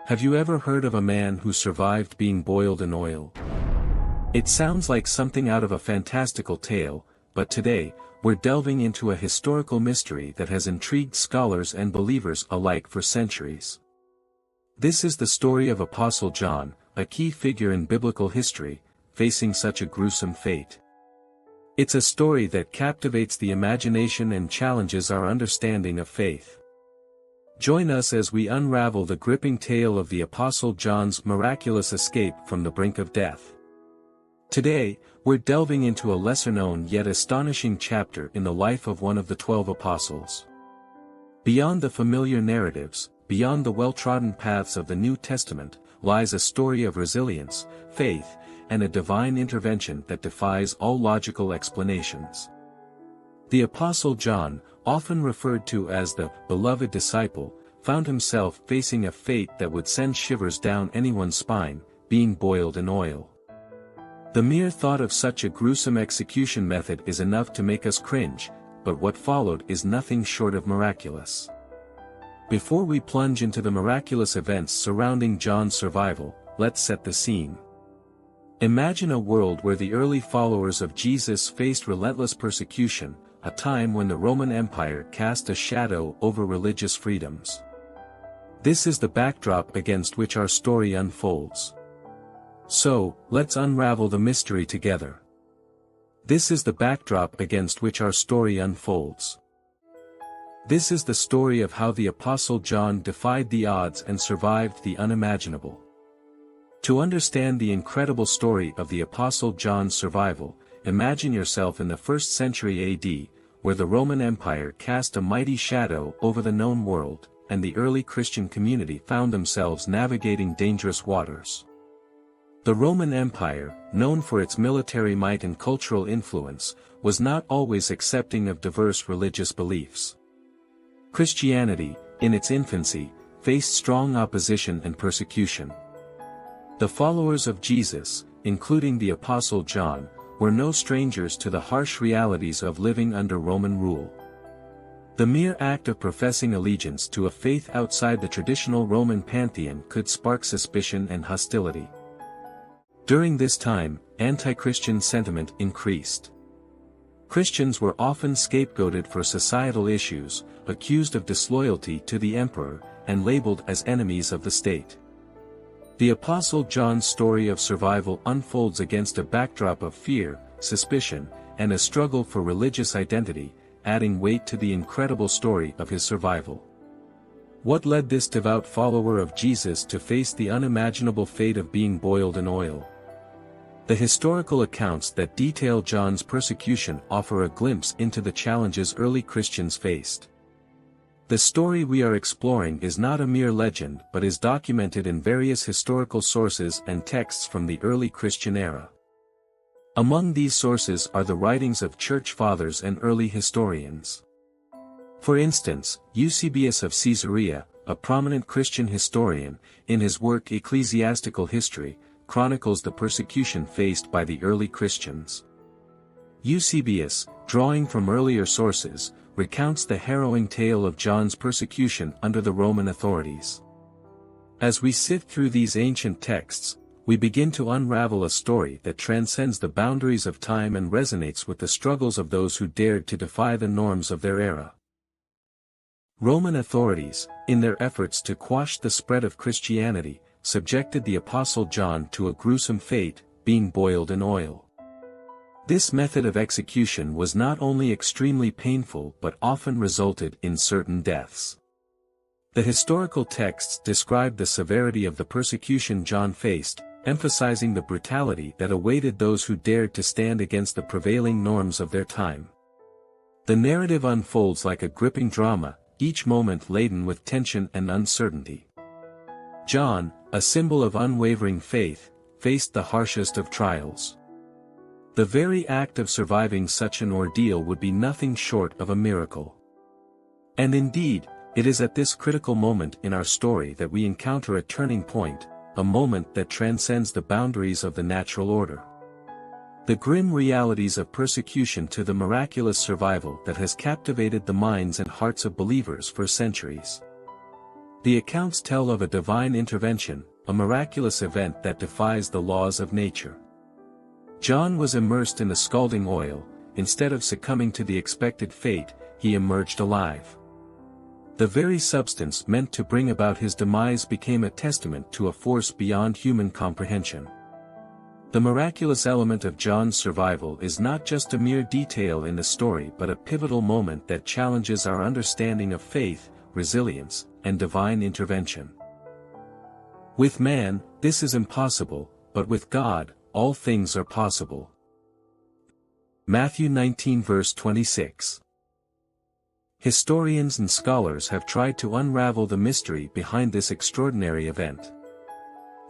Have you ever heard of a man who survived being boiled in oil? It sounds like something out of a fantastical tale, but today, we're delving into a historical mystery that has intrigued scholars and believers alike for centuries. This is the story of Apostle John, a key figure in biblical history, facing such a gruesome fate. It's a story that captivates the imagination and challenges our understanding of faith. Join us as we unravel the gripping tale of the Apostle John's miraculous escape from the brink of death. Today, we're delving into a lesser-known yet astonishing chapter in the life of one of the 12 apostles. Beyond the familiar narratives, beyond the well-trodden paths of the New Testament, lies a story of resilience, faith, and a divine intervention that defies all logical explanations. The Apostle John, often referred to as the beloved disciple, found himself facing a fate that would send shivers down anyone's spine, being boiled in oil. The mere thought of such a gruesome execution method is enough to make us cringe, but what followed is nothing short of miraculous. Before we plunge into the miraculous events surrounding John's survival, let's set the scene. Imagine a world where the early followers of Jesus faced relentless persecution, a time when the Roman Empire cast a shadow over religious freedoms. This is the backdrop against which our story unfolds. So, let's unravel the mystery together. This is the backdrop against which our story unfolds. This is the story of how the Apostle John defied the odds and survived the unimaginable. To understand the incredible story of the Apostle John's survival, imagine yourself in the 1st century AD, where the Roman Empire cast a mighty shadow over the known world, and the early Christian community found themselves navigating dangerous waters. The Roman Empire, known for its military might and cultural influence, was not always accepting of diverse religious beliefs. Christianity, in its infancy, faced strong opposition and persecution. The followers of Jesus, including the Apostle John, were no strangers to the harsh realities of living under Roman rule. The mere act of professing allegiance to a faith outside the traditional Roman pantheon could spark suspicion and hostility. During this time, anti-Christian sentiment increased. Christians were often scapegoated for societal issues, accused of disloyalty to the emperor, and labeled as enemies of the state. The Apostle John's story of survival unfolds against a backdrop of fear, suspicion, and a struggle for religious identity, adding weight to the incredible story of his survival. What led this devout follower of Jesus to face the unimaginable fate of being boiled in oil? The historical accounts that detail John's persecution offer a glimpse into the challenges early Christians faced. The story we are exploring is not a mere legend but is documented in various historical sources and texts from the early Christian era. Among these sources are the writings of church fathers and early historians. For instance, Eusebius of Caesarea, a prominent Christian historian, in his work Ecclesiastical History, chronicles the persecution faced by the early Christians. Eusebius, drawing from earlier sources, recounts the harrowing tale of John's persecution under the Roman authorities. As we sift through these ancient texts, we begin to unravel a story that transcends the boundaries of time and resonates with the struggles of those who dared to defy the norms of their era. Roman authorities, in their efforts to quash the spread of Christianity, subjected the Apostle John to a gruesome fate, being boiled in oil. This method of execution was not only extremely painful but often resulted in certain deaths. The historical texts describe the severity of the persecution John faced, emphasizing the brutality that awaited those who dared to stand against the prevailing norms of their time. The narrative unfolds like a gripping drama, each moment laden with tension and uncertainty. John, a symbol of unwavering faith, faced the harshest of trials. The very act of surviving such an ordeal would be nothing short of a miracle. And indeed, it is at this critical moment in our story that we encounter a turning point, a moment that transcends the boundaries of the natural order. The grim realities of persecution to the miraculous survival that has captivated the minds and hearts of believers for centuries. The accounts tell of a divine intervention, a miraculous event that defies the laws of nature. John was immersed in the scalding oil. Instead of succumbing to the expected fate, he emerged alive. The very substance meant to bring about his demise became a testament to a force beyond human comprehension. The miraculous element of John's survival is not just a mere detail in the story but a pivotal moment that challenges our understanding of faith, resilience, and divine intervention. With man, this is impossible, but with God, all things are possible. Matthew 19 verse 26. Historians and scholars have tried to unravel the mystery behind this extraordinary event.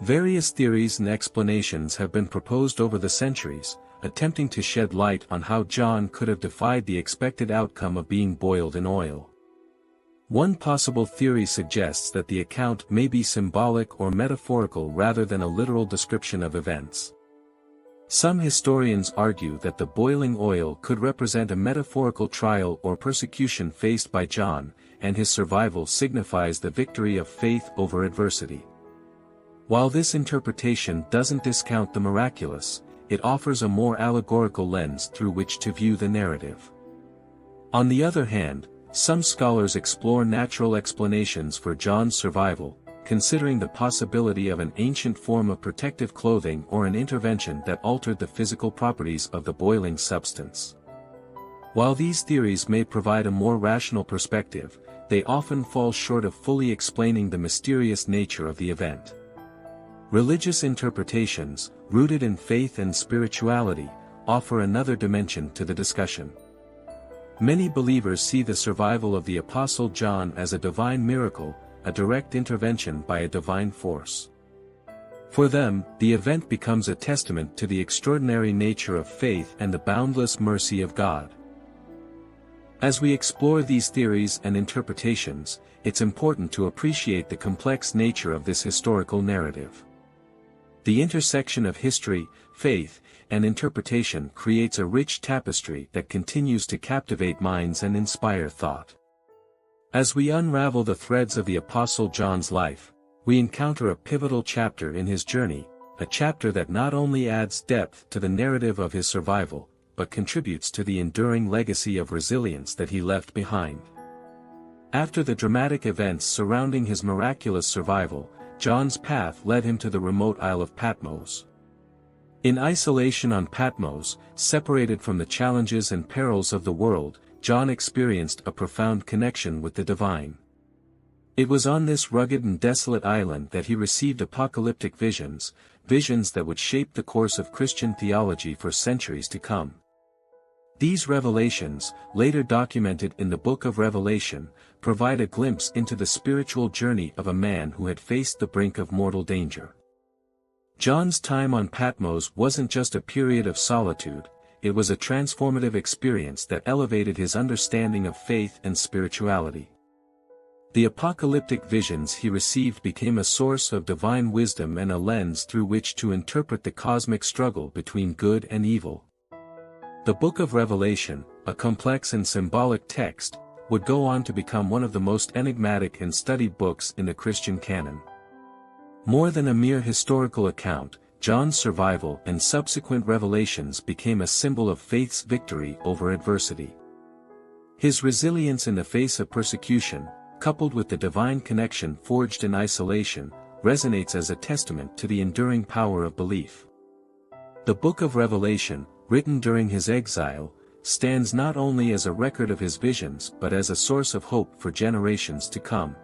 Various theories and explanations have been proposed over the centuries, attempting to shed light on how John could have defied the expected outcome of being boiled in oil. One possible theory suggests that the account may be symbolic or metaphorical rather than a literal description of events. Some historians argue that the boiling oil could represent a metaphorical trial or persecution faced by John, and his survival signifies the victory of faith over adversity. While this interpretation doesn't discount the miraculous, it offers a more allegorical lens through which to view the narrative. On the other hand, some scholars explore natural explanations for John's survival, considering the possibility of an ancient form of protective clothing or an intervention that altered the physical properties of the boiling substance. While these theories may provide a more rational perspective, they often fall short of fully explaining the mysterious nature of the event. Religious interpretations, rooted in faith and spirituality, offer another dimension to the discussion. Many believers see the survival of the Apostle John as a divine miracle, a direct intervention by a divine force. For them, the event becomes a testament to the extraordinary nature of faith and the boundless mercy of God. As we explore these theories and interpretations, it's important to appreciate the complex nature of this historical narrative. The intersection of history, faith, and interpretation creates a rich tapestry that continues to captivate minds and inspire thought. As we unravel the threads of the Apostle John's life, we encounter a pivotal chapter in his journey, a chapter that not only adds depth to the narrative of his survival, but contributes to the enduring legacy of resilience that he left behind. After the dramatic events surrounding his miraculous survival, John's path led him to the remote Isle of Patmos. In isolation on Patmos, separated from the challenges and perils of the world, John experienced a profound connection with the divine. It was on this rugged and desolate island that he received apocalyptic visions, visions that would shape the course of Christian theology for centuries to come. These revelations, later documented in the Book of Revelation, provide a glimpse into the spiritual journey of a man who had faced the brink of mortal danger. John's time on Patmos wasn't just a period of solitude, it was a transformative experience that elevated his understanding of faith and spirituality. The apocalyptic visions he received became a source of divine wisdom and a lens through which to interpret the cosmic struggle between good and evil. The Book of Revelation, a complex and symbolic text, would go on to become one of the most enigmatic and studied books in the Christian canon. More than a mere historical account, John's survival and subsequent revelations became a symbol of faith's victory over adversity. His resilience in the face of persecution, coupled with the divine connection forged in isolation, resonates as a testament to the enduring power of belief. The Book of Revelation, written during his exile, stands not only as a record of his visions but as a source of hope for generations to come.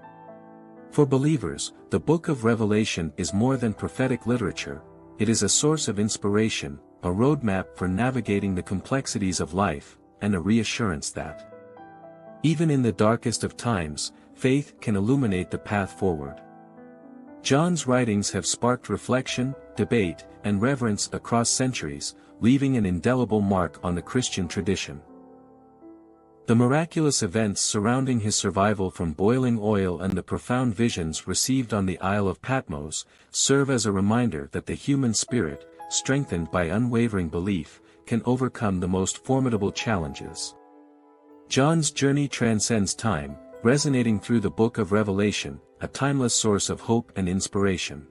For believers, the Book of Revelation is more than prophetic literature, it is a source of inspiration, a roadmap for navigating the complexities of life, and a reassurance that, even in the darkest of times, faith can illuminate the path forward. John's writings have sparked reflection, debate, and reverence across centuries, leaving an indelible mark on the Christian tradition. The miraculous events surrounding his survival from boiling oil and the profound visions received on the Isle of Patmos serve as a reminder that the human spirit, strengthened by unwavering belief, can overcome the most formidable challenges. John's journey transcends time, resonating through the Book of Revelation, a timeless source of hope and inspiration.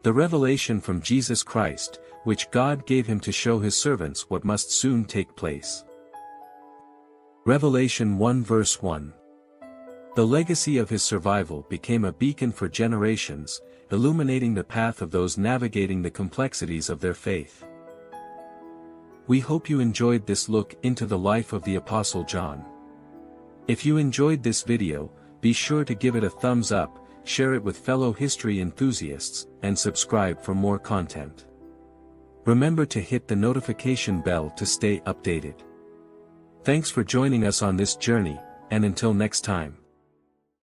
The revelation from Jesus Christ, which God gave him to show his servants what must soon take place. Revelation 1 verse 1. The legacy of his survival became a beacon for generations, illuminating the path of those navigating the complexities of their faith. We hope you enjoyed this look into the life of the Apostle John. If you enjoyed this video, be sure to give it a thumbs up, share it with fellow history enthusiasts, and subscribe for more content. Remember to hit the notification bell to stay updated. Thanks for joining us on this journey, and until next time.